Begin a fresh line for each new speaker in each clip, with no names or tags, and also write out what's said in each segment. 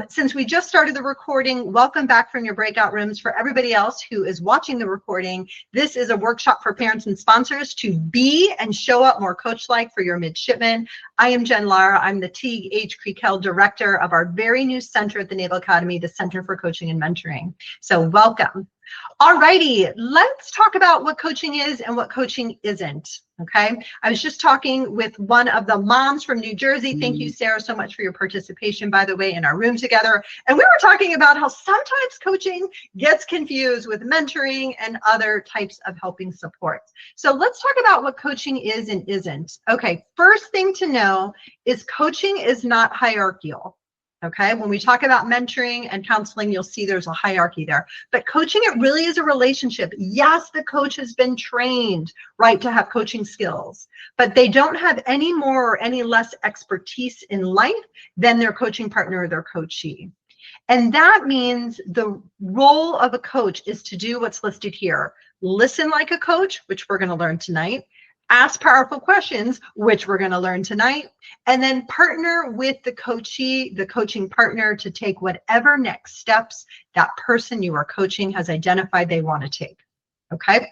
Since we just started the recording, welcome back from your breakout rooms. For everybody else who is watching the recording, this is a workshop for parents and sponsors to be and show up more coach-like for your midshipmen. I am Jen Lara. I'm the Teague H. Creekell Director of our very new center at the Naval Academy, the Center for Coaching and Mentoring. So welcome. All righty, let's talk about what coaching is and what coaching isn't, okay? I was just talking with one of the moms from New Jersey. Thank you, Sarah, so much for your participation, by the way, in our room together. And we were talking about how sometimes coaching gets confused with mentoring and other types of helping supports. So let's talk about what coaching is and isn't. Okay, first thing to know is coaching is not hierarchical. Okay, when we talk about mentoring and counseling, you'll see there's a hierarchy there. But coaching, it really is a relationship. Yes, the coach has been trained, right, to have coaching skills, but they don't have any more or any less expertise in life than their coaching partner or their coachee. And that means the role of a coach is to do what's listed here. Listen like a coach, which we're going to learn tonight. Ask powerful questions, which we're going to learn tonight, and then partner with the coachee, the coaching partner, to take whatever next steps that person you are coaching has identified they want to take, okay?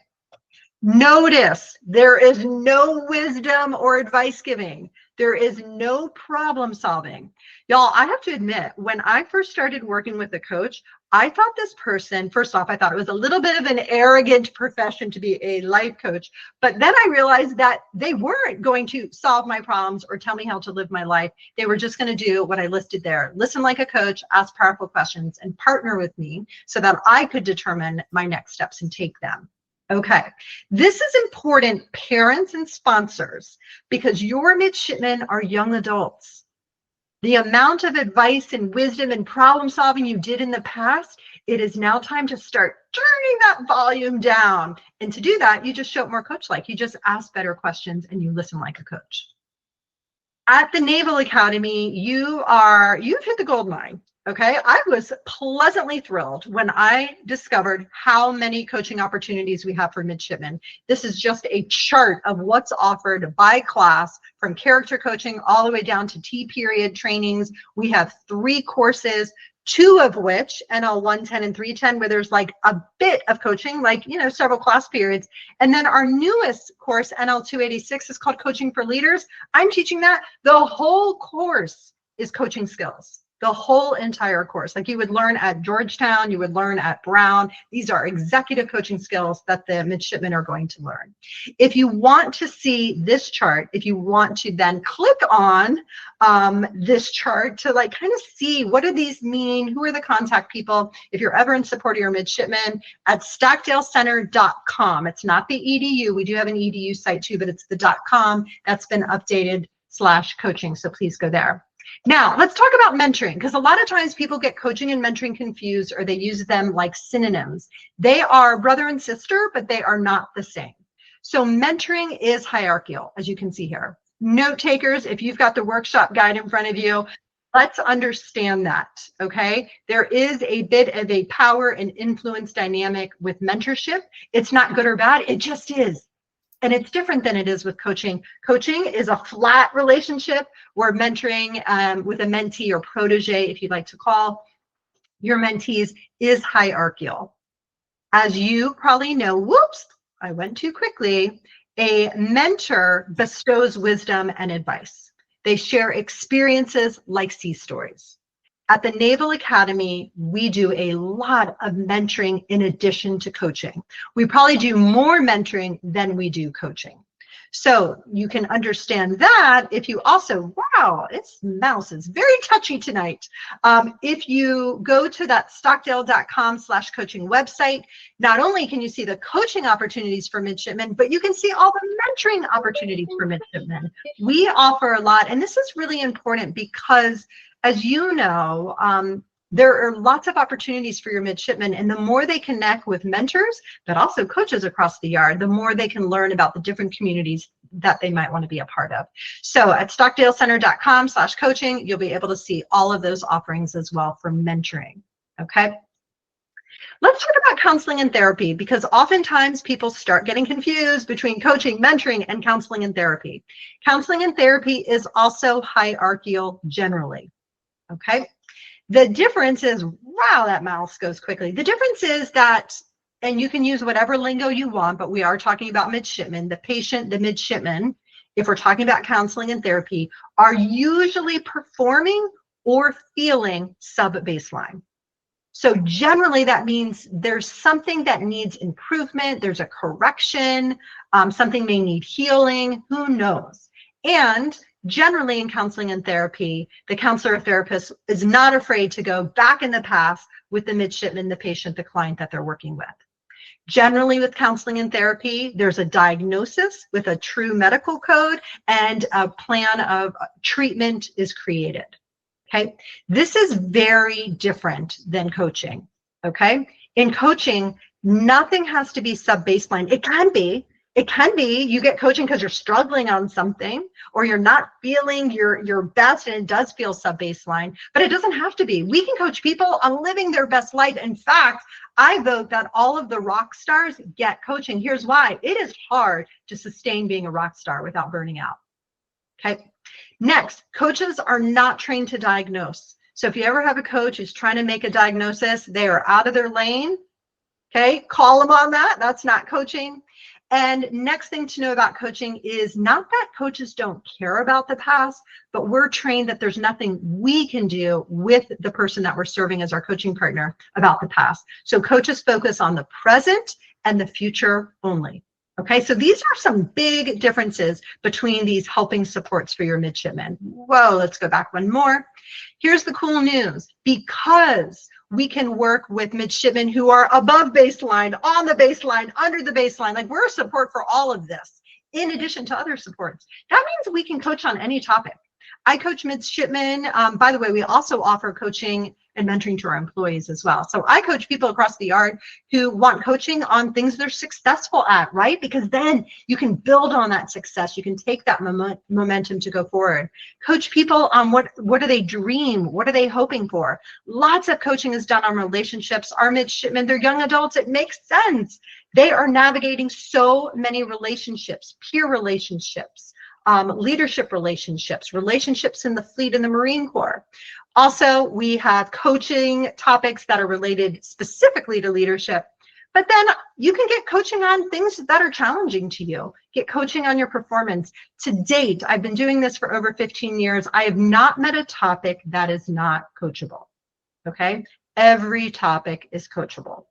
Notice there is no wisdom or advice giving. There is no problem solving. Y'all, I have to admit, when I first started working with a coach, I thought this person, first off, I thought it was a little bit of an arrogant profession to be a life coach. But then I realized that they weren't going to solve my problems or tell me how to live my life. They were just going to do what I listed there. Listen like a coach, ask powerful questions, and partner with me so that I could determine my next steps and take them. Okay, this is important, parents and sponsors, because your midshipmen are young adults. The amount of advice and wisdom and problem solving you did in the past, it is now time to start turning that volume down. And to do that, you just show up more coach-like. You just ask better questions and you listen like a coach. At the Naval Academy, you've hit the gold mine. Okay, I was pleasantly thrilled when I discovered how many coaching opportunities we have for midshipmen. This is just a chart of what's offered by class, from character coaching all the way down to T-period trainings. We have 3 courses, 2 of which, NL 110 and 310, where there's like a bit of coaching, like, you know, several class periods. And then our newest course, NL 286, is called Coaching for Leaders. I'm teaching that. The whole course is coaching skills. The whole entire course, like you would learn at Georgetown, you would learn at Brown. These are executive coaching skills that the midshipmen are going to learn. If you want to see this chart, if you want to then click on this chart to like kind of see what do these mean, who are the contact people, if you're ever in support of your midshipmen, at stockdalecenter.com. It's not the edu. We do have an edu site too, but it's the .com. That's been updated /coaching. So please go there. Now, let's talk about mentoring, because a lot of times people get coaching and mentoring confused, or they use them like synonyms. They are brother and sister, but they are not the same. So mentoring is hierarchical, as you can see here. Note takers, if you've got the workshop guide in front of you, let's understand that, okay? There is a bit of a power and influence dynamic with mentorship. It's not good or bad, it just is. And it's different than it is with coaching. Coaching is a flat relationship, where mentoring with a mentee or protege, if you'd like to call your mentees, is hierarchical. As you probably know, whoops, I went too quickly, a mentor bestows wisdom and advice. They share experiences like sea stories. At the Naval Academy, we do a lot of mentoring in addition to coaching. We probably do more mentoring than we do coaching. So you can understand that if you also, wow, its mouse is very touchy tonight. If you go to that stockdale.com/coaching website, not only can you see the coaching opportunities for midshipmen, but you can see all the mentoring opportunities for midshipmen. We offer a lot, and this is really important because, as you know, there are lots of opportunities for your midshipmen, and the more they connect with mentors, but also coaches across the yard, the more they can learn about the different communities that they might want to be a part of. So at stockdalecenter.com/coaching, you'll be able to see all of those offerings as well for mentoring, okay? Let's talk about counseling and therapy, because oftentimes people start getting confused between coaching, mentoring, and counseling and therapy. Counseling and therapy is also hierarchical generally, okay? The difference is, wow, that mouse goes quickly. The difference is that, and you can use whatever lingo you want, but we are talking about midshipmen. The patient, the midshipmen, if we're talking about counseling and therapy, are usually performing or feeling sub-baseline. So generally that means there's something that needs improvement, there's a correction, something may need healing, who knows? And generally in counseling and therapy, the counselor or therapist is not afraid to go back in the past with the midshipman, the patient, the client that they're working with. Generally with counseling and therapy, there's a diagnosis with a true medical code and a plan of treatment is created. Okay, this is very different than coaching. Okay, in coaching, nothing has to be sub-baseline. It can be. It can be you get coaching because you're struggling on something or you're not feeling your best and it does feel sub-baseline, but it doesn't have to be. We can coach people on living their best life. In fact, I vote that all of the rock stars get coaching. Here's why. It is hard to sustain being a rock star without burning out. Okay. Next, coaches are not trained to diagnose. So if you ever have a coach who's trying to make a diagnosis, they are out of their lane. Okay, call them on that. That's not coaching. And next thing to know about coaching is not that coaches don't care about the past, but we're trained that there's nothing we can do with the person that we're serving as our coaching partner about the past. So coaches focus on the present and the future only. Okay, so these are some big differences between these helping supports for your midshipmen. Whoa, let's go back one more. Here's the cool news. Because we can work with midshipmen who are above baseline, on the baseline, under the baseline, like we're a support for all of this, in addition to other supports. That means we can coach on any topic. I coach midshipmen. By the way, we also offer coaching and mentoring to our employees as well. So I coach people across the yard who want coaching on things they're successful at, right? Because then you can build on that success. You can take that momentum to go forward. Coach people on what do they dream? What are they hoping for? Lots of coaching is done on relationships. Our midshipmen, they're young adults. It makes sense. They are navigating so many relationships, peer relationships, leadership relationships, relationships in the fleet and the Marine Corps. Also, we have coaching topics that are related specifically to leadership, but then you can get coaching on things that are challenging to you. Get coaching on your performance. To date, I've been doing this for over 15 years. I have not met a topic that is not coachable, okay? Every topic is coachable.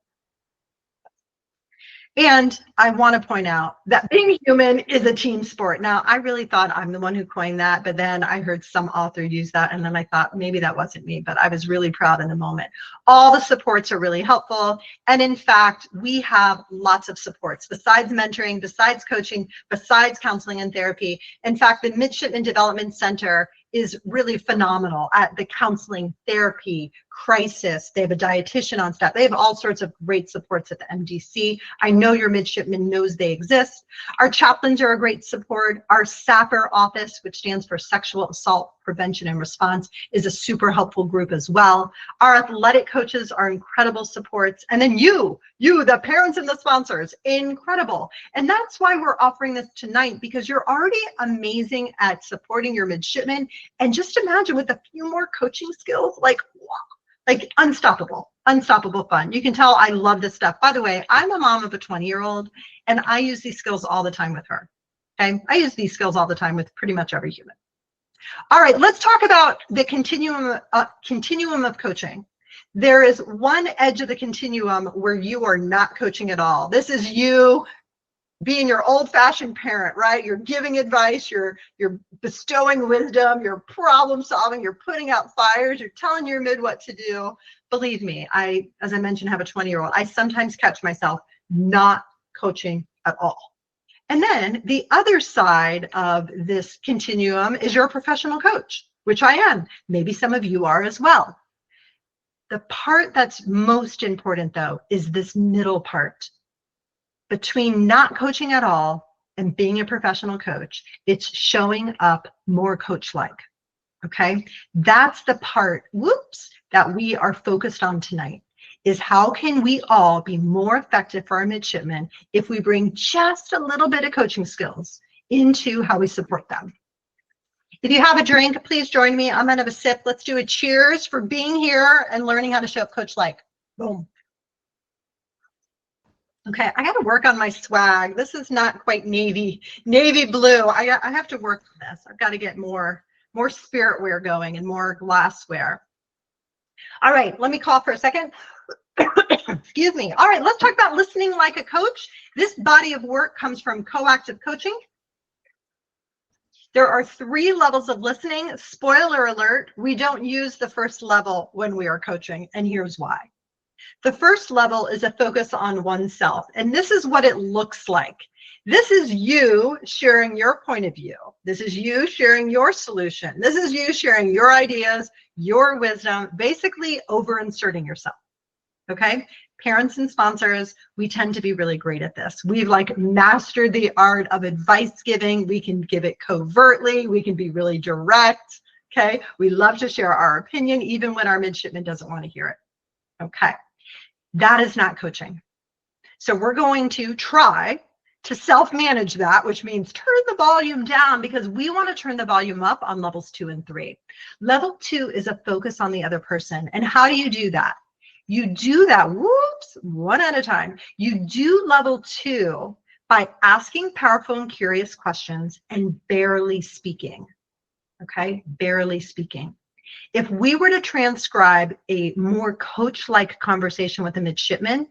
And I want to point out that being human is a team sport. Now, I really thought I'm the one who coined that, but then I heard some author use that, and then I thought maybe that wasn't me, but I was really proud in the moment. All the supports are really helpful. And in fact, we have lots of supports besides mentoring, besides coaching, besides counseling and therapy. In fact, the Midshipman Development Center is really phenomenal at the counseling, therapy, crisis. They have a dietitian on staff. They have all sorts of great supports at the MDC. I know your midshipman knows they exist. Our chaplains are a great support. Our SAPR office, which stands for Sexual Assault Prevention and Response, is a super helpful group as well. Our athletic coaches are incredible supports. And then you, the parents and the sponsors, incredible. And that's why we're offering this tonight, because you're already amazing at supporting your midshipmen. And just imagine with a few more coaching skills, like unstoppable fun. You can tell I love this stuff. By the way, I'm a mom of a 20-year-old, and I use these skills all the time with her. Okay, I use these skills all the time with pretty much every human. All right, let's talk about the continuum of coaching. There is one edge of the continuum where you are not coaching at all. This is you being your old-fashioned parent, right? You're giving advice, you're bestowing wisdom, you're problem solving, you're putting out fires, you're telling your mid what to do. Believe me, as I mentioned, have a 20-year-old. I sometimes catch myself not coaching at all. And then the other side of this continuum is you're a professional coach, which I am. Maybe some of you are as well. The part that's most important, though, is this middle part. Between not coaching at all and being a professional coach, it's showing up more coach-like, okay? That's the part, that we are focused on tonight, is how can we all be more effective for our midshipmen if we bring just a little bit of coaching skills into how we support them. If you have a drink, please join me. I'm gonna have a sip. Let's do a cheers for being here and learning how to show up Coach-like. Boom. Okay, I got to work on my swag. This is not quite navy blue. I have to work on this. I've got to get more spirit wear going and more glassware. All right, let me cough for a second. Excuse me. All right, let's talk about listening like a coach. This body of work comes from coactive coaching. There are 3 levels of listening. Spoiler alert, we don't use the first level when we are coaching, and here's why. The first level is a focus on oneself, and this is what it looks like. This is you sharing your point of view. This is you sharing your solution. This is you sharing your ideas, your wisdom, basically over-inserting yourself, okay? Parents and sponsors, we tend to be really great at this. We've like mastered the art of advice giving. We can give it covertly. We can be really direct, okay? We love to share our opinion even when our midshipman doesn't want to hear it, okay? That is not coaching. So we're going to try to self-manage that, which means turn the volume down because we want to turn the volume up on levels 2 and 3. Level 2 is a focus on the other person. And how do you do that? You do that, whoops, one at a time. You do level 2 by asking powerful and curious questions and barely speaking, okay? Barely speaking. If we were to transcribe a more coach-like conversation with a midshipman,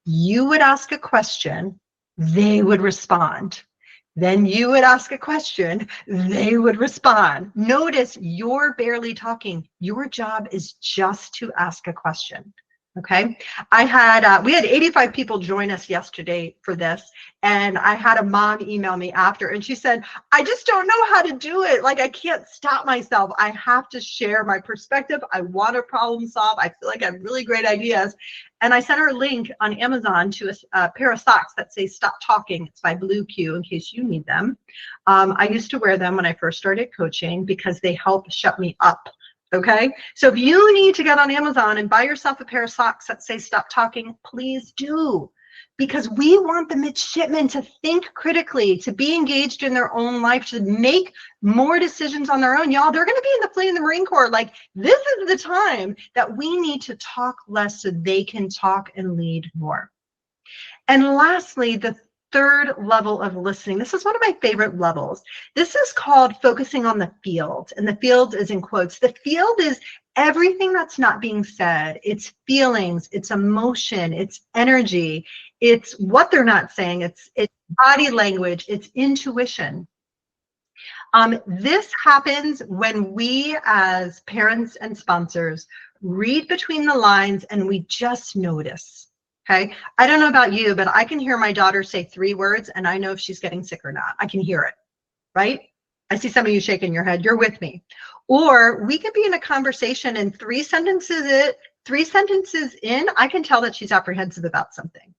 you would ask a question, they would respond. Then you would ask a question, they would respond. Notice you're barely talking. Your job is just to ask a question. Okay, we had 85 people join us yesterday for this, and I had a mom email me after, and she said, I just don't know how to do it. Like, I can't stop myself. I have to share my perspective. I want to problem solve. I feel like I have really great ideas. And I sent her a link on Amazon to a pair of socks that say Stop Talking. It's by Blue Q in case you need them. I used to wear them when I first started coaching because they help shut me up. Okay, so if you need to get on Amazon and buy yourself a pair of socks that say Stop Talking, please do. Because we want the midshipmen to think critically, to be engaged in their own life, to make more decisions on their own. Y'all, they're going to be in the fleet in the Marine Corps. Like, this is the time that we need to talk less so they can talk and lead more. And lastly, the 3rd level of listening. This is one of my favorite levels. This is called focusing on the field. And the field is in quotes. The field is everything that's not being said. It's feelings, it's emotion, it's energy, it's what they're not saying, it's body language, it's intuition. This happens when we as parents and sponsors read between the lines and we just notice. Okay, I don't know about you, but I can hear my daughter say 3 words and I know if she's getting sick or not. I can hear it, right? I see some of you shaking your head. You're with me. Or we could be in a conversation and 3 sentences in, I can tell that she's apprehensive about something.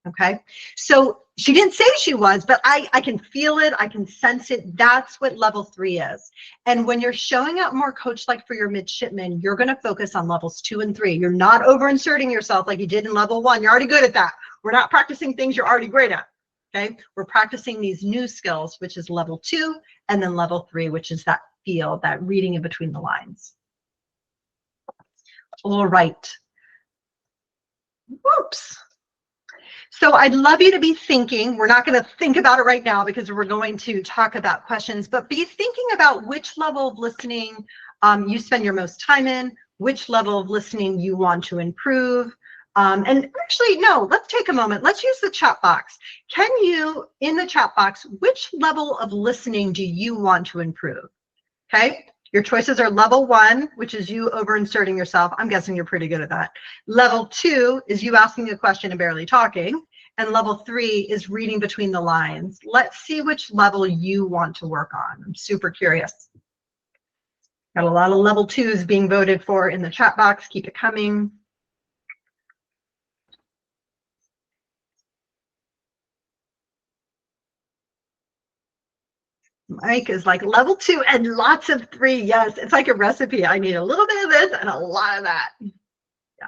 Okay, so she didn't say she was, but I can feel it, I can sense it. That's what level 3 is. And when you're showing up more coach-like for your midshipmen, you're going to focus on levels 2 and 3. You're not over-inserting yourself like you did in level 1. You're already good at that. We're not practicing things you're already great at. Okay, we're practicing these new skills, which is level 2, and then level 3, which is that feel, that reading in between the lines. All right. Whoops. So I'd love you to be thinking, we're not going to think about it right now because we're going to talk about questions, but be thinking about which level of listening you spend your most time in, which level of listening you want to improve. And actually, no, let's take a moment. Let's use the chat box. Can you, in the chat box, which level of listening do you want to improve? Okay. Your choices are level 1, which is you over-inserting yourself. I'm guessing you're pretty good at that. Level 2 is you asking a question and barely talking. And level 3 is reading between the lines. Let's see which level you want to work on. I'm super curious. Got a lot of level 2s being voted for in the chat box. Keep it coming. Mike is like level 2 and lots of 3. Yes, it's like a recipe. I need a little bit of this and a lot of that. Yeah.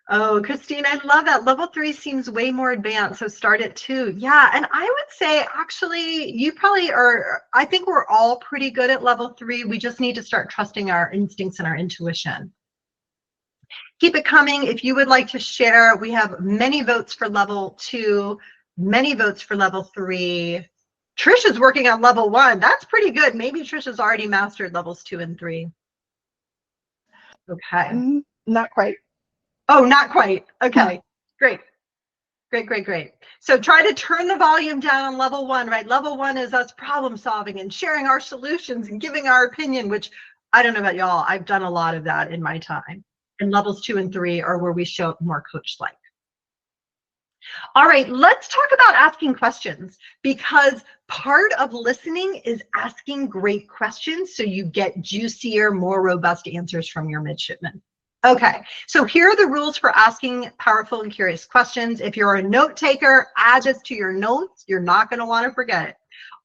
Oh, Christine, I love that. Level 3 seems way more advanced, so start at 2. Yeah, and I would say actually you probably are, I think we're all pretty good at level 3. We just need to start trusting our instincts and our intuition. Keep it coming. If you would like to share, we have many votes for level 2, many votes for level 3. Trish is working on level 1. That's pretty good. Maybe Trish has already mastered levels 2 and 3. Okay.
Not quite.
Oh, not quite. Okay, great. Great, great, great. So try to turn the volume down on level 1, right? Level 1 is us problem solving and sharing our solutions and giving our opinion, which I don't know about y'all, I've done a lot of that in my time. And levels 2 and 3 are where we show more coach-like. All right, let's talk about asking questions, because part of listening is asking great questions so you get juicier, more robust answers from your midshipmen. Okay, so here are the rules for asking powerful and curious questions. If you're a note taker, add this to your notes. You're not going to want to forget it.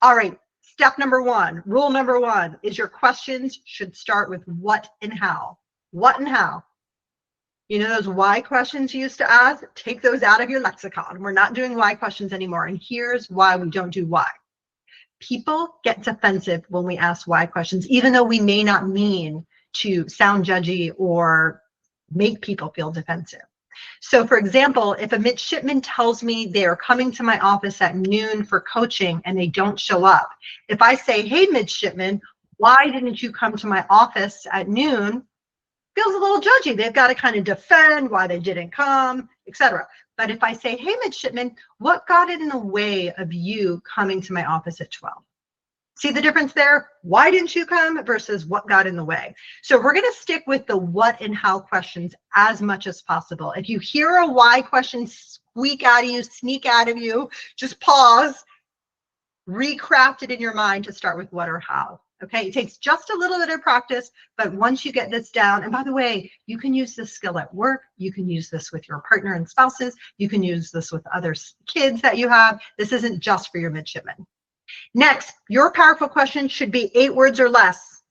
All right, step number 1, rule number 1 is your questions should start with what and how. What and how. You know those why questions you used to ask? Take those out of your lexicon. We're not doing why questions anymore. And here's why we don't do why. People get defensive when we ask why questions, even though we may not mean to sound judgy or make people feel defensive. So for example, if a midshipman tells me they're coming to my office at noon for coaching and they don't show up, if I say, hey, midshipman, why didn't you come to my office at noon? Feels a little judgy. They've got to kind of defend why they didn't come, etc. But if I say, hey, midshipman, what got in the way of you coming to my office at 12? See the difference there? Why didn't you come versus what got in the way? So we're going to stick with the what and how questions as much as possible. If you hear a why question squeak out of you, sneak out of you, just pause, recraft it in your mind to start with what or how. Okay, it takes just a little bit of practice, but once you get this down, and by the way, you can use this skill at work, you can use this with your partner and spouses, you can use this with other kids that you have. This isn't just for your midshipmen. Next, your powerful question should be 8 words or less.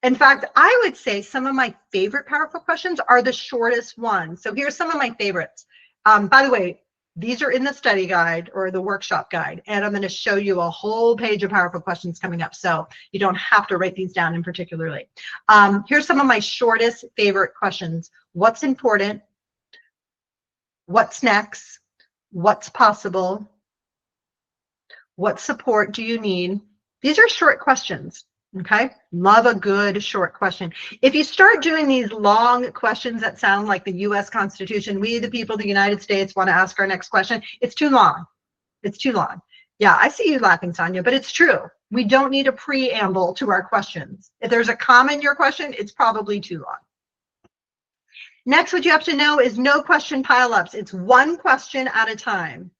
In fact, I would say some of my favorite powerful questions are the shortest ones. So here's some of my favorites. By the way, these are in the study guide or the workshop guide, and I'm going to show you a whole page of powerful questions coming up, so you don't have to write these down in particularly. Here's some of my shortest favorite questions. What's important? What's next? What's possible? What support do you need? These are short questions. Okay, love a good short question. If you start doing these long questions that sound like the U.S. Constitution, we the people of the United States want to ask our next question, it's too long. It's too long. Yeah, I see you laughing, Sonia, but it's true. We don't need a preamble to our questions. If there's a comma in your question, it's probably too long. Next, what you have to know is no question pileups. It's one question at a time,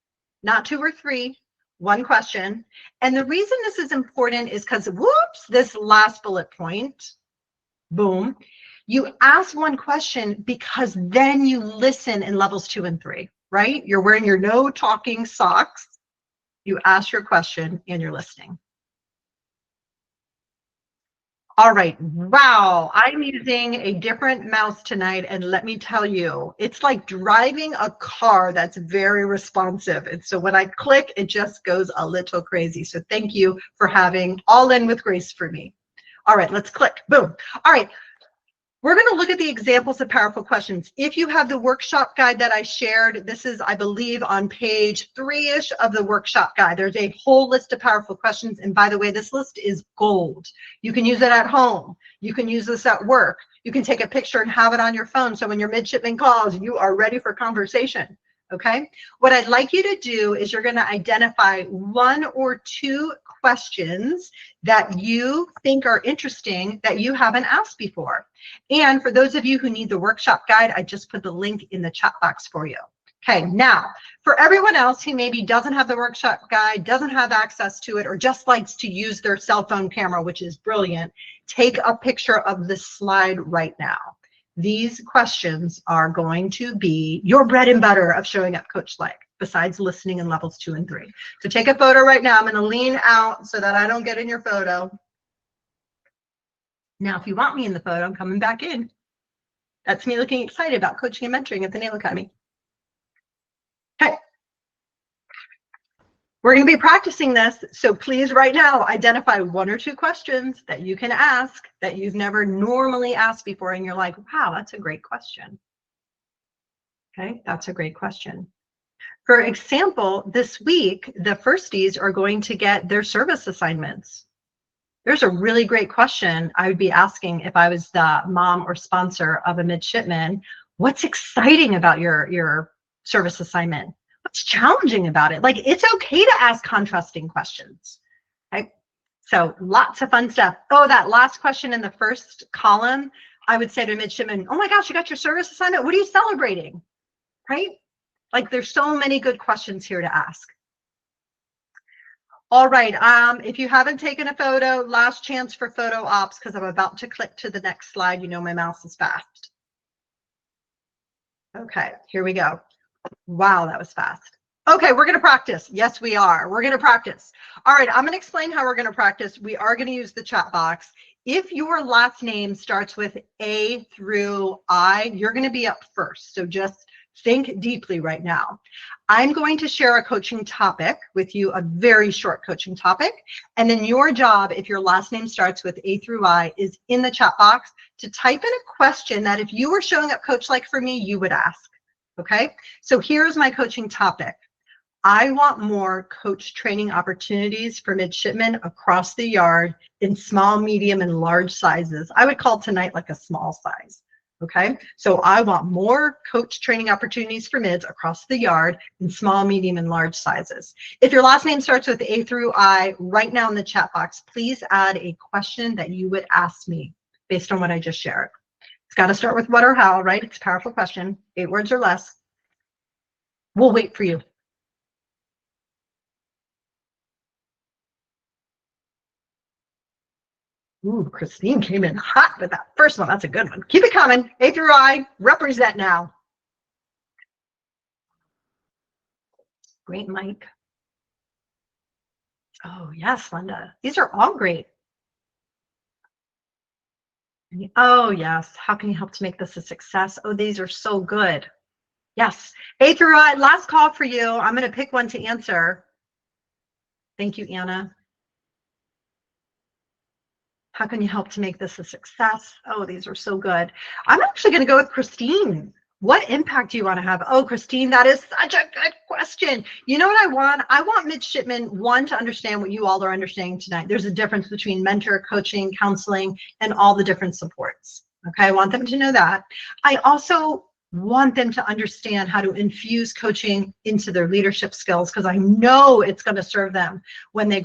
not 2 or 3. One question. And the reason this is important is because, whoops, this last bullet point, boom, you ask one question because then you listen in levels 2 and 3, right? You're wearing your no talking socks. You ask your question and you're listening. All right, wow, I'm using a different mouse tonight, and let me tell you, it's like driving a car that's very responsive. And so when I click, it just goes a little crazy. So thank you for having All In with Grace for me. All right, let's click, boom. All right, we're going to look at the examples of powerful questions. If you have the workshop guide that I shared, this is, I believe, on page 3-ish of the workshop guide. There's a whole list of powerful questions. And by the way, this list is gold. You can use it at home. You can use this at work. You can take a picture and have it on your phone. So when your midshipman calls, you are ready for conversation. Okay, what I'd like you to do is you're going to identify 1 or 2 questions that you think are interesting that you haven't asked before. And for those of you who need the workshop guide, I just put the link in the chat box for you. Okay, now for everyone else who maybe doesn't have the workshop guide, doesn't have access to it, or just likes to use their cell phone camera, which is brilliant, take a picture of this slide right now. These questions are going to be your bread and butter of showing up Coachlike, besides listening in levels 2 and 3. So take a photo right now. I'm going to lean out so that I don't get in your photo. Now, if you want me in the photo, I'm coming back in. That's me looking excited about coaching and mentoring at the Naval Academy. Okay. We're going to be practicing this, so please right now identify 1 or 2 questions that you can ask that you've never normally asked before, and you're like, wow, that's a great question. Okay, that's a great question. For example, this week, the firsties are going to get their service assignments. There's a really great question I would be asking if I was the mom or sponsor of a midshipman. What's exciting about your service assignment? What's challenging about it? Like, it's okay to ask contrasting questions. Okay, so lots of fun stuff. Oh, that last question in the first column, I would say to a midshipman, oh my gosh, you got your service assignment. What are you celebrating? Right? Like, there's so many good questions here to ask. All right, if you haven't taken a photo, last chance for photo ops, because I'm about to click to the next slide. You know my mouse is fast. Okay, here we go. Wow, that was fast. Okay, we're going to practice. Yes, we are. We're going to practice. All right, I'm going to explain how we're going to practice. We are going to use the chat box. If your last name starts with A through I, you're going to be up first. So just think deeply right now. I'm going to share a coaching topic with you, a very short coaching topic. And then your job, if your last name starts with A through I, is in the chat box to type in a question that if you were showing up Coachlike for me, you would ask. Okay, so here's my coaching topic. I want more coach training opportunities for midshipmen across the yard in small, medium, and large sizes. I would call tonight like a small size. Okay, so I want more coach training opportunities for mids across the yard in small, medium, and large sizes. If your last name starts with A through I, right now in the chat box, please add a question that you would ask me based on what I just shared. It's got to start with what or how, right? It's a powerful question, 8 words or less. We'll wait for you. Ooh, Christine came in hot with that first one. That's a good one. Keep it coming. A through I, represent now. Great, Mike. Oh, yes, Linda. These are all great. Oh, yes. How can you help to make this a success? Oh, these are so good. Yes. A through I, last call for you. I'm going to pick one to answer. Thank you, Anna. How can you help to make this a success? Oh, these are so good. I'm actually going to go with Christine. What impact do you want to have? Oh, Christine, that is such a good question. You know what I want? I want midshipmen, one, to understand what you all are understanding tonight. There's a difference between mentor, coaching, counseling, and all the different supports. Okay, I want them to know that. I also want them to understand how to infuse coaching into their leadership skills, because I know it's going to serve them when they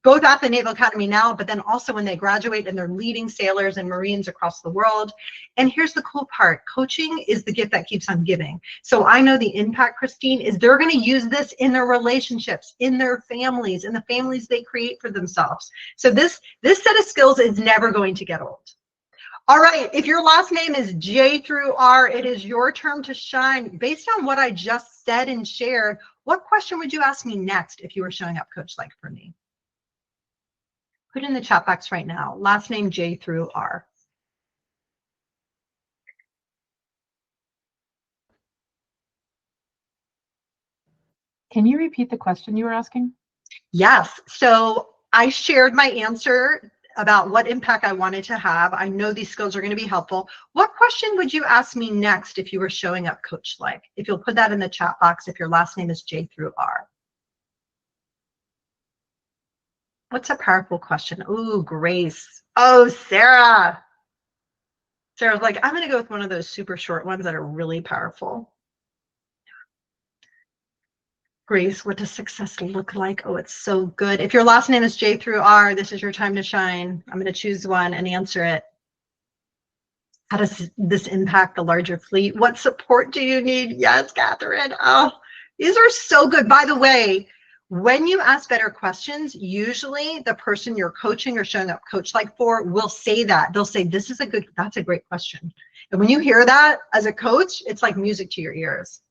both at the Naval Academy now, but then also when they graduate and they're leading sailors and Marines across the world. And here's the cool part. Coaching is the gift that keeps on giving. So I know the impact, Christine, is they're going to use this in their relationships, in their families, in the families they create for themselves. So this set of skills is never going to get old. All right, if your last name is J through R, it is your turn to shine. Based on what I just said and shared, what question would you ask me next if you were showing up Coachlike for me? Put in the chat box right now. Last name J through R.
Can you repeat the question you were asking?
Yes. So I shared my answer about what impact I wanted to have. I know these skills are going to be helpful. What question would you ask me next if you were showing up Coachlike? If you'll put that in the chat box, if your last name is J through R. What's a powerful question? Ooh, Grace. Oh, Sarah. Sarah's like, I'm going to go with one of those super short ones that are really powerful. Grace, what does success look like? Oh, it's so good. If your last name is J through R, this is your time to shine. I'm going to choose one and answer it. How does this impact the larger fleet? What support do you need? Yes, Catherine. Oh, these are so good. By the way, when you ask better questions, usually the person you're coaching or showing up Coachlike for will say that. They'll say, that's a great question. And when you hear that as a coach, it's like music to your ears.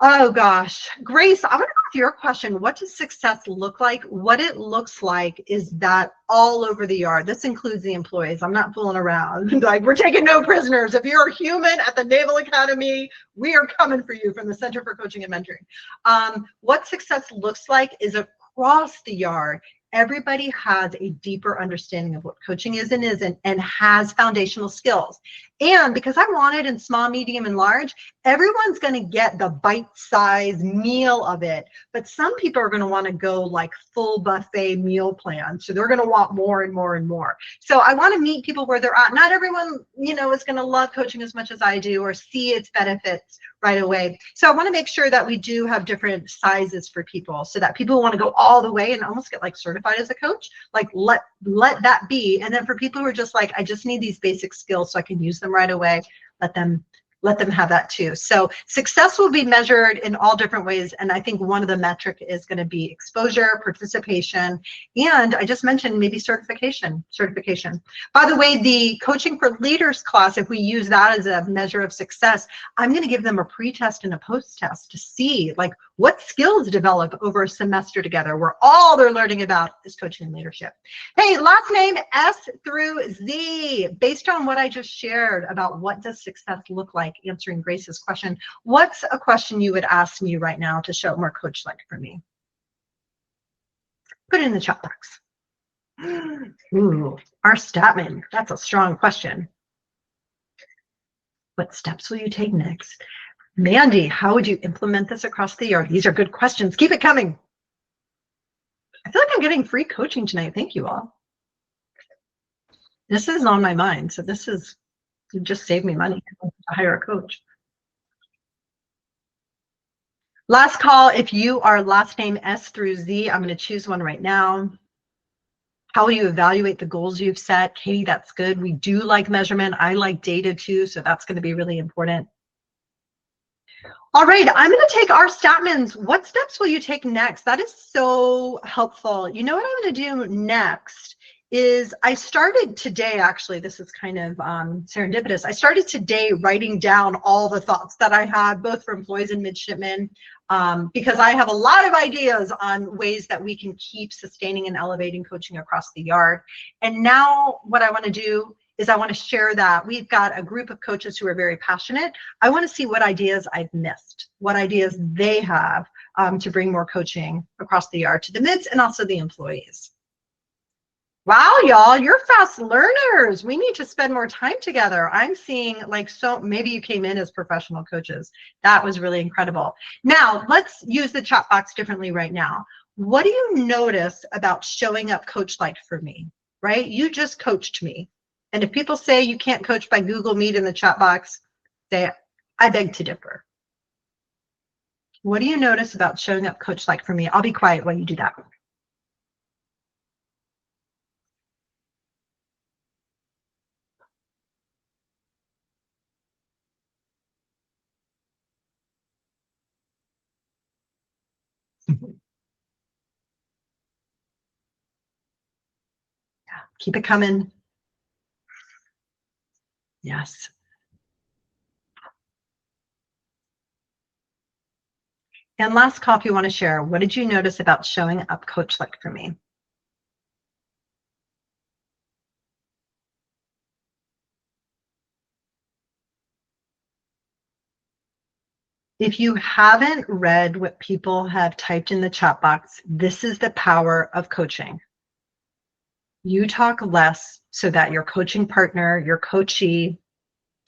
Oh gosh, Grace, I'm gonna go with your question. What does success look like? What it looks like is that all over the yard. This includes the employees. I'm not fooling around. Like, we're taking no prisoners. If you're a human at the Naval Academy, we are coming for you from the Center for Coaching and Mentoring. What success looks like is across the yard. Everybody has a deeper understanding of what coaching is and isn't, and has foundational skills. And because I want it in small, medium, and large, everyone's going to get the bite-sized meal of it. But some people are going to want to go like full buffet meal plan. So they're going to want more and more and more. So I want to meet people where they're at. Not everyone, is going to love coaching as much as I do or see its benefits right away. So I want to make sure that we do have different sizes for people, so that people who want to go all the way and almost get like certified as a coach, like let that be. And then for people who are just like, I just need these basic skills so I can use them right away, let them have that too. So success will be measured in all different ways. And I think one of the metric is going to be exposure, participation, and I just mentioned maybe certification. By the way, the Coaching for Leaders class, if we use that as a measure of success, I'm going to give them a pre-test and a post-test to see like what skills develop over a semester together, where all they're learning about is coaching and leadership. Hey, last name S through Z. Based on what I just shared about what does success look like, answering Grace's question, what's a question you would ask me right now to show more coach-like for me? Put it in the chat box. Ooh, our Statman, that's a strong question. What steps will you take next? Mandy, how would you implement this across the yard? These are good questions. Keep it coming. I feel like I'm getting free coaching tonight. Thank you all. This is on my mind. So this is, you just saved me money to hire a coach. Last call, if you are last name S through Z, I'm going to choose one right now. How will you evaluate the goals you've set? Katie, that's good. We do like measurement. I like data too, so that's going to be really important. All right, I'm going to take our Statmans. What steps will you take next? That is so helpful. You know what I'm going to do next is I started today, actually, this is kind of serendipitous. I started today writing down all the thoughts that I had, both for employees and midshipmen, because I have a lot of ideas on ways that we can keep sustaining and elevating coaching across the yard. And now what I want to do is I want to share that. We've got a group of coaches who are very passionate. I want to see what ideas I've missed, what ideas they have to bring more coaching across the yard to the mids and also the employees. Wow, y'all, you're fast learners. We need to spend more time together. I'm seeing like, so maybe you came in as professional coaches. That was really incredible. Now, let's use the chat box differently right now. What do you notice about showing up coach-like for me, right? You just coached me. And if people say you can't coach by Google Meet in the chat box, say, I beg to differ. What do you notice about showing up coach-like for me? I'll be quiet while you do that. Keep it coming. Yes. And last call, if you want to share, what did you notice about showing up coach-like for me? If you haven't read what people have typed in the chat box, this is the power of coaching. You talk less so that your coaching partner, your coachee,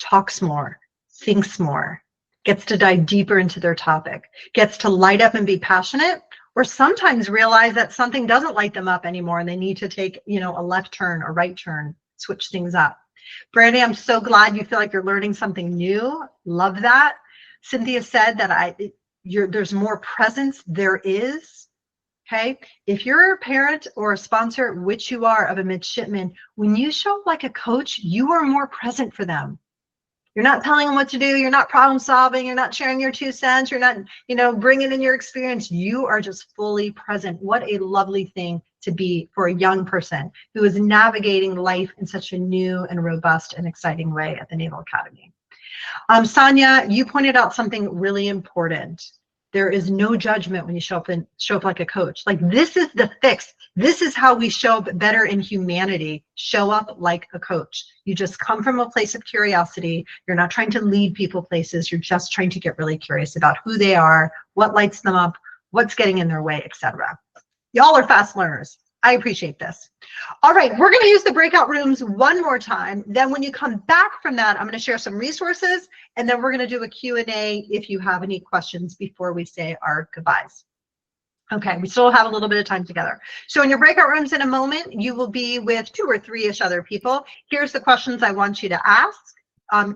talks more, thinks more, gets to dive deeper into their topic, gets to light up and be passionate, or sometimes realize that something doesn't light them up anymore and they need to take, a left turn or right turn, switch things up. Brandy, I'm so glad you feel like you're learning something new. Love that. Cynthia said that there's more presence. There is. Okay, if you're a parent or a sponsor, which you are, of a midshipman, when you show up like a coach, you are more present for them. You're not telling them what to do. You're not problem solving. You're not sharing your 2 cents. You're not, bringing in your experience. You are just fully present. What a lovely thing to be for a young person who is navigating life in such a new and robust and exciting way at the Naval Academy. Sonia, you pointed out something really important. There is no judgment when you show up like a coach. Like, this is the fix. This is how we show up better in humanity. Show up like a coach. You just come from a place of curiosity. You're not trying to lead people places. You're just trying to get really curious about who they are, what lights them up, what's getting in their way, etc. Y'all are fast learners. I appreciate this. All right, we're going to use the breakout rooms one more time. Then when you come back from that, I'm going to share some resources, and then we're going to do a Q&A if you have any questions before we say our goodbyes. Okay, we still have a little bit of time together. So in your breakout rooms in a moment, you will be with 2 or 3-ish other people. Here's the questions I want you to ask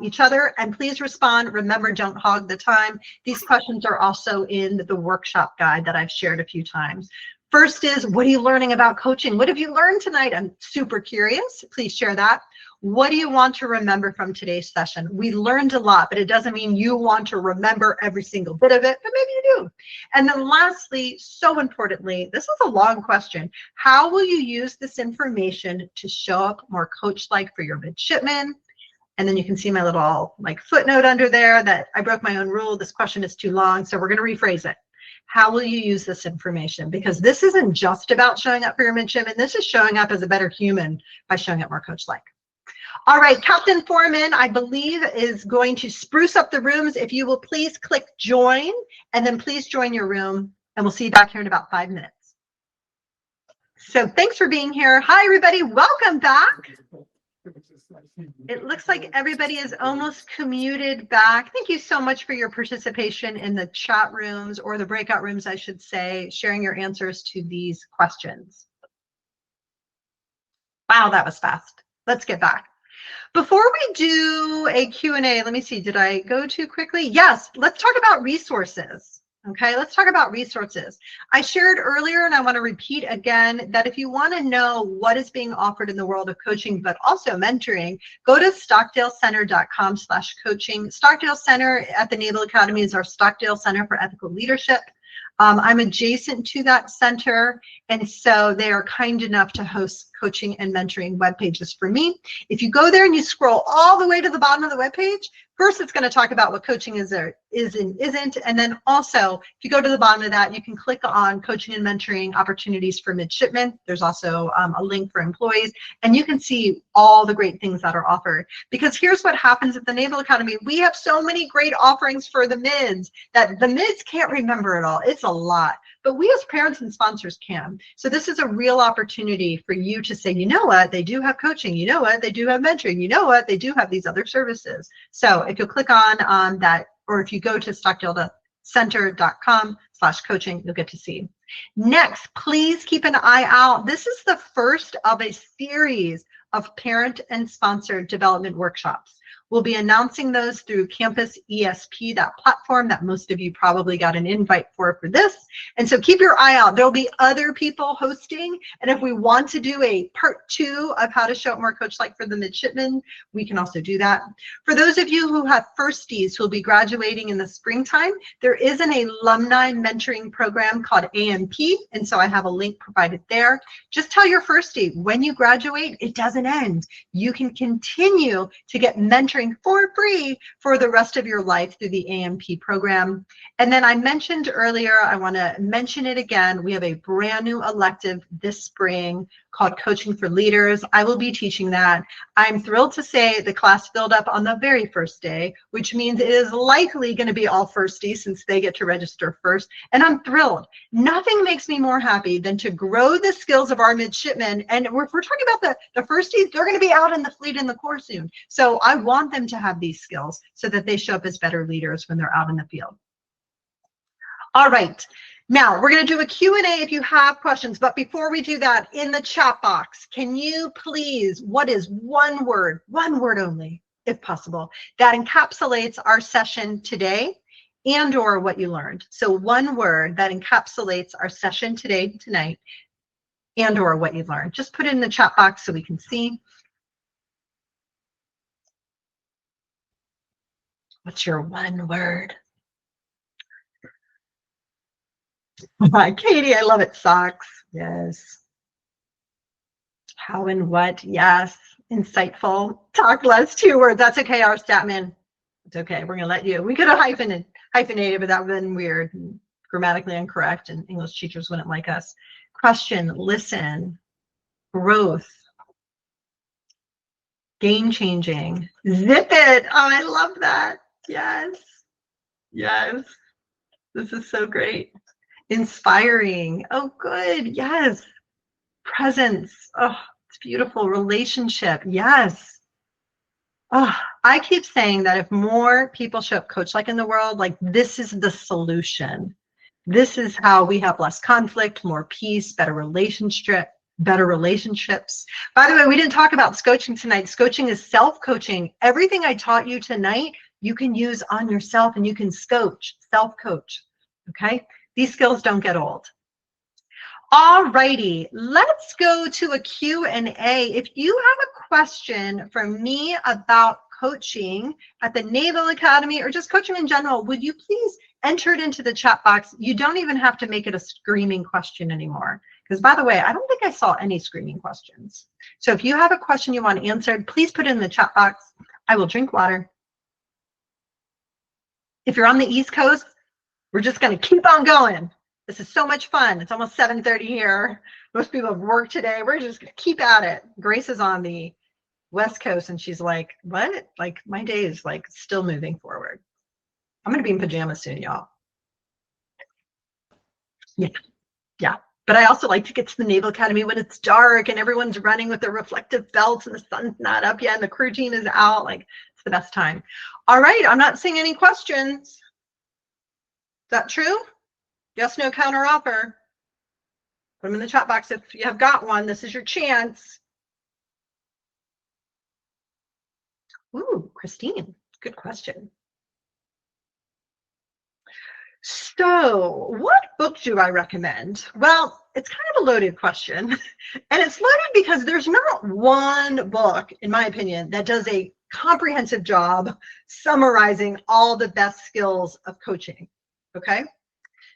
each other, and please respond. Remember, don't hog the time. These questions are also in the workshop guide that I've shared a few times. First is, what are you learning about coaching? What have you learned tonight? I'm super curious. Please share that. What do you want to remember from today's session? We learned a lot, but it doesn't mean you want to remember every single bit of it, but maybe you do. And then lastly, so importantly, this is a long question. How will you use this information to show up more coach-like for your midshipmen? And then you can see my little footnote under there that I broke my own rule. This question is too long, so we're going to rephrase it. How will you use this information? Because this isn't just about showing up for your midshipmen. This is showing up as a better human by showing up more coach-like. All right, Captain Foreman, I believe, is going to spruce up the rooms. If you will please click join, and then please join your room, and we'll see you back here in about 5 minutes. So thanks for being here. Hi, everybody. Welcome back. It looks like everybody is almost commuted back. Thank you so much for your participation in the chat rooms, or the breakout rooms, I should say, sharing your answers to these questions. Wow, that was fast. Let's get back. Before we do a Q&A, let me see, did I go too quickly? Yes, let's talk about resources. Okay, let's talk about resources. I shared earlier, and I want to repeat again, that if you want to know what is being offered in the world of coaching, but also mentoring, go to stockdalecenter.com/coaching. Stockdale Center at the Naval Academy is our Stockdale Center for Ethical Leadership. I'm adjacent to that center, and so they are kind enough to host coaching and mentoring web pages for me. If you go there and you scroll all the way to the bottom of the web page, first it's going to talk about what coaching is or isn't, and then also if you go to the bottom of that, you can click on coaching and mentoring opportunities for midshipmen. There's also a link for employees, and you can see all the great things that are offered. Because here's what happens at the Naval Academy: we have so many great offerings for the mids that the mids can't remember it all. It's a lot, but we as parents and sponsors can. So this is a real opportunity for you to say, you know what, they do have coaching, you know what, they do have mentoring, you know what, they do have these other services. So if you'll click on that, or if you go to stockdalecenter.com/coaching, you'll get to see. Next, please keep an eye out. This is the first of a series of parent and sponsored development workshops. We'll be announcing those through Campus ESP, that platform that most of you probably got an invite for this. And so keep your eye out. There'll be other people hosting. And if we want to do a part 2 of how to show up more coach-like for the midshipmen, we can also do that. For those of you who have firsties who will be graduating in the springtime, there is an alumni mentoring program called AMP. And so I have a link provided there. Just tell your firstie, when you graduate, it doesn't end. You can continue to get mentoring for free for the rest of your life through the AMP program. And then I mentioned earlier, I want to mention it again, we have a brand new elective this spring called Coaching for Leaders. I will be teaching that. I'm thrilled to say the class filled up on the very first day, which means it is likely going to be all firsties since they get to register first. And I'm thrilled. Nothing makes me more happy than to grow the skills of our midshipmen. And if we're talking about the firsties, they're going to be out in the fleet in the Corps soon. So I want them to have these skills so that they show up as better leaders when they're out in the field. All right. Now, we're going to do a Q&A if you have questions, but before we do that, in the chat box, can you please, what is one word only, if possible, that encapsulates our session today and or what you learned? So one word that encapsulates our session today, tonight, and or what you learned. Just put it in the chat box so we can see. What's your one word? Katie, I love it. Socks. Yes. How and what? Yes. Insightful. Talk less. 2 words. That's okay. Our statman. It's okay. We're going to let you. We could have hyphenated, but that would have been weird. grammatically incorrect and English teachers wouldn't like us. Question, listen, growth, game changing, zip it. Oh, I love that. Yes. Yes. This is so great. Inspiring. Oh, good. Yes. Presence. Oh, it's beautiful. Relationship. Yes. Oh, I keep saying that if more people show up Coachlike in the world, like this is the solution. This is how we have less conflict, more peace, better relationships. By the way, we didn't talk about coaching tonight. Coaching is self-coaching. Everything I taught you tonight, you can use on yourself and you can self-coach, okay? These skills don't get old. All righty, let's go to a Q&A. If you have a question for me about coaching at the Naval Academy or just coaching in general, would you please enter it into the chat box? You don't even have to make it a screaming question anymore. Because by the way, I don't think I saw any screaming questions. So if you have a question you want answered, please put it in the chat box. I will drink water. If you're on the East Coast, we're just going to keep on going. This is so much fun. It's almost 7:30 here. Most people have worked today. We're just going to keep at it. Grace is on the West Coast and she's like, what? Like my day is like still moving forward. I'm going to be in pajamas soon, y'all. Yeah. But I also like to get to the Naval Academy when it's dark and everyone's running with their reflective belts and the sun's not up yet and the crew team is out. Like it's the best time. All right. I'm not seeing any questions. Is that true? Yes, no, counter offer. Put them in the chat box if you have got one. This is your chance. Ooh, Christine, good question. So what book do I recommend? Well, it's kind of a loaded question. And it's loaded because there's not one book, in my opinion, that does a comprehensive job summarizing all the best skills of coaching, okay?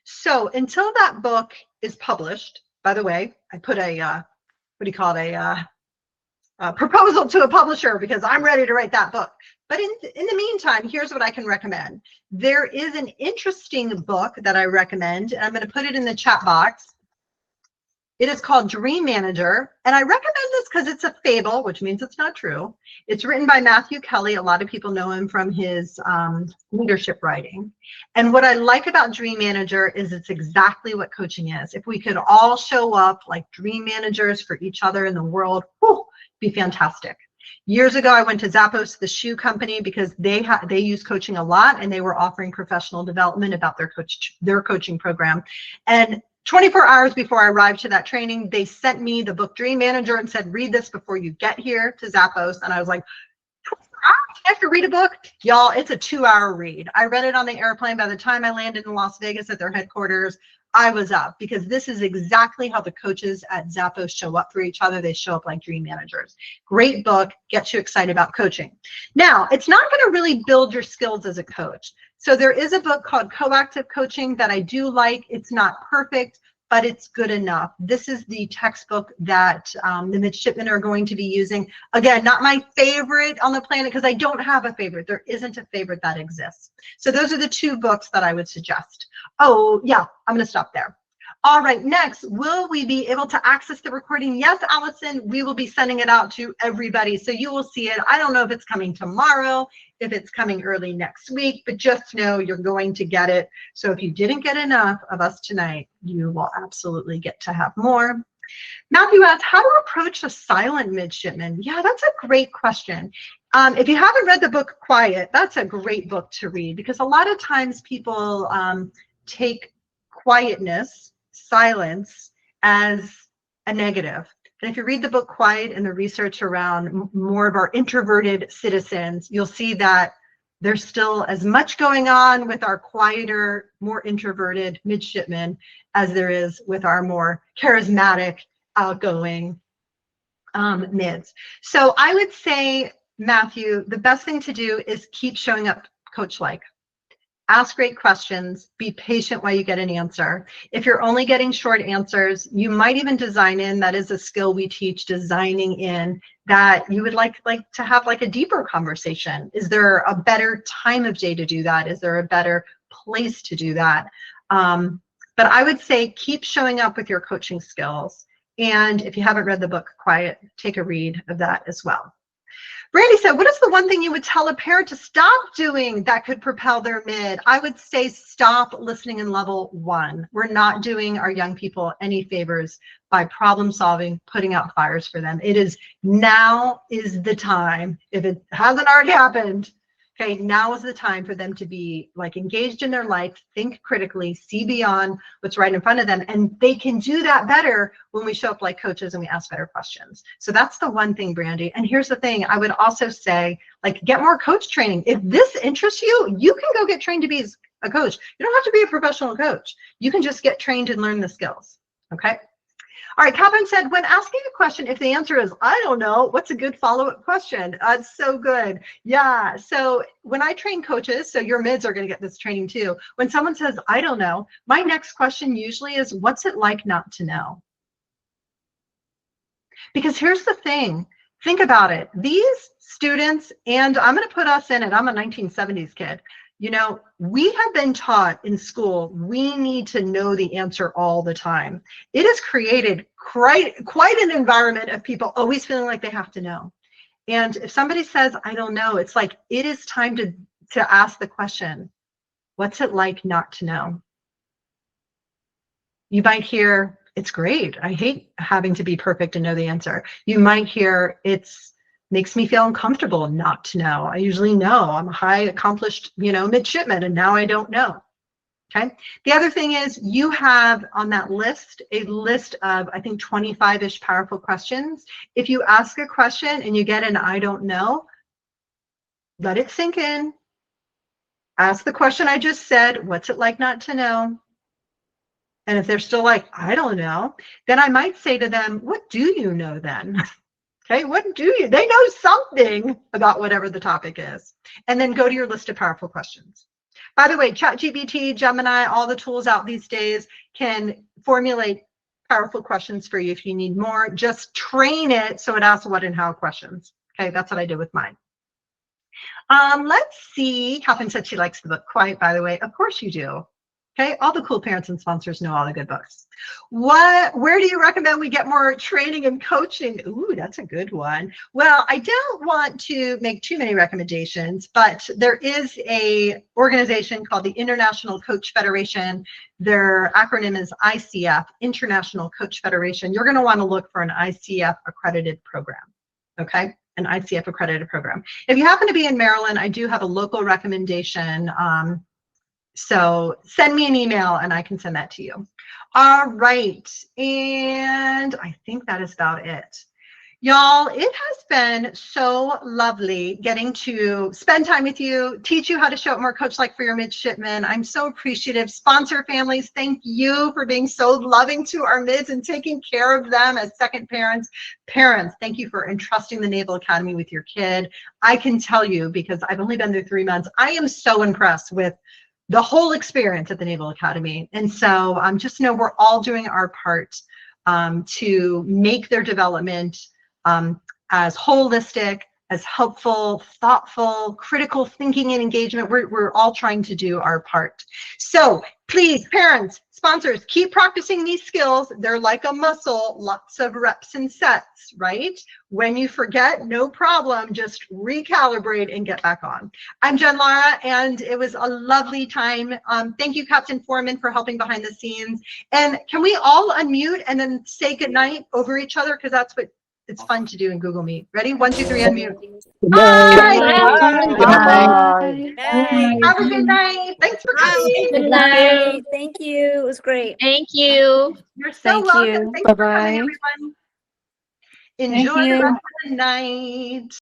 So until that book is published, by the way, I put a, what do you call it, a proposal to a publisher because I'm ready to write that book. But in the meantime, here's what I can recommend. There is an interesting book that I recommend, and I'm going to put it in the chat box. It is called Dream Manager, and I recommend this because it's a fable, which means it's not true. It's written by Matthew Kelly. A lot of people know him from his leadership writing. And what I like about Dream Manager is it's exactly what coaching is. If we could all show up like dream managers for each other in the world, whew, be fantastic. Years ago, I went to Zappos, the shoe company, because they use coaching a lot, and they were offering professional development about their coaching program. And 24 hours before I arrived to that training, they sent me the book Dream Manager and said, read this before you get here to Zappos. And I was like, 24 hours? I have to read a book? Y'all, it's a 2-hour read. I read it on the airplane. By the time I landed in Las Vegas at their headquarters, I was up, because this is exactly how the coaches at Zappos show up for each other. They show up like dream managers. Great book, gets you excited about coaching. Now, it's not going to really build your skills as a coach. So there is a book called Coactive Coaching that I do like. It's not perfect, but it's good enough. This is the textbook that the midshipmen are going to be using. Again, not my favorite on the planet, because I don't have a favorite. There isn't a favorite that exists. So those are the 2 books that I would suggest. Oh, yeah, I'm going to stop there. All right, next, will we be able to access the recording? Yes, Allison, we will be sending it out to everybody, so you will see it. I don't know if it's coming tomorrow, if it's coming early next week, but just know you're going to get it. So if you didn't get enough of us tonight, you will absolutely get to have more. Matthew asks, how to approach a silent midshipman? Yeah, that's a great question. If you haven't read the book Quiet, that's a great book to read, because a lot of times people take quietness, silence, as a negative. And if you read the book Quiet and the research around more of our introverted citizens, you'll see that there's still as much going on with our quieter, more introverted midshipmen as there is with our more charismatic, outgoing mids. So I would say, Matthew, the best thing to do is keep showing up coach-like. Ask great questions. Be patient while you get an answer. If you're only getting short answers, you might even design in, that is a skill we teach, designing in, that you would like to have like a deeper conversation. Is there a better time of day to do that? Is there a better place to do that? But I would say keep showing up with your coaching skills. And if you haven't read the book Quiet, take a read of that as well. Brandy said, what is the one thing you would tell a parent to stop doing that could propel their mid? I would say stop listening in level 1. We're not doing our young people any favors by problem solving, putting out fires for them. It is now is the time. If it hasn't already happened, okay, now is the time for them to be like engaged in their life, think critically, see beyond what's right in front of them. And they can do that better when we show up like coaches and we ask better questions. So that's the one thing, Brandy. And here's the thing, I would also say, like, get more coach training. If this interests you, you can go get trained to be a coach. You don't have to be a professional coach. You can just get trained and learn the skills, okay? All right, Catherine said, when asking a question, if the answer is, I don't know, what's a good follow-up question? It's so good. Yeah, so when I train coaches, so your mids are gonna get this training too. When someone says, I don't know, my next question usually is, what's it like not to know? Because here's the thing, think about it. These students, and I'm gonna put us in it, I'm a 1970s kid. You know, we have been taught in school, we need to know the answer all the time. It has created quite an environment of people always feeling like they have to know. And if somebody says, I don't know, it's like, it is time to ask the question, what's it like not to know? You might hear, it's great. I hate having to be perfect and know the answer. You might hear, it's makes me feel uncomfortable not to know. I usually know. I'm a high accomplished, midshipman, and now I don't know. Okay. The other thing is you have on that list a list of, I think, 25-ish powerful questions. If you ask a question and you get an I don't know, let it sink in. Ask the question I just said, what's it like not to know? And if they're still like, I don't know, then I might say to them, what do you know then? Okay, what do you? They know something about whatever the topic is. And then go to your list of powerful questions. By the way, ChatGPT, Gemini, all the tools out these days can formulate powerful questions for you if you need more. Just train it so it asks what and how questions. Okay, that's what I did with mine. Let's see. Catherine said she likes the book Quiet, by the way. Of course you do. Okay, all the cool parents and sponsors know all the good books. Where do you recommend we get more training and coaching? Ooh, that's a good one. Well, I don't want to make too many recommendations, but there is a organization called the International Coach Federation. Their acronym is ICF, International Coach Federation. You're going to want to look for an ICF accredited program, okay? An ICF accredited program. If you happen to be in Maryland, I do have a local recommendation. So send me an email and I can send that to you. All right, and I think that is about it. Y'all, it has been so lovely getting to spend time with you, teach you how to show up more coach-like for your midshipmen. I'm so appreciative. Sponsor families, thank you for being so loving to our mids and taking care of them as second parents. Parents, thank you for entrusting the Naval Academy with your kid. I can tell you, because I've only been there 3 months, I am so impressed with the whole experience at the Naval Academy. And so just know we're all doing our part to make their development as holistic, as helpful, thoughtful, critical thinking and engagement. We're all trying to do our part. So please, parents, sponsors, keep practicing these skills. They're like a muscle, lots of reps and sets, right? When you forget, no problem, just recalibrate and get back on. I'm Jen Lara, and it was a lovely time. Thank you, Captain Foreman, for helping behind the scenes. And can we all unmute and then say goodnight over each other? Because that's what it's fun to do in Google Meet. Ready? 1, 2, 3, unmute. Bye.
Good night.
Have a good night. Thanks for coming.
Good night. Thank you. It was great.
Thank you.
You're so
Thank
welcome.
you.
Thanks for coming,
Bye-bye.
everyone.
Thank
Enjoy the
you.
rest of the night.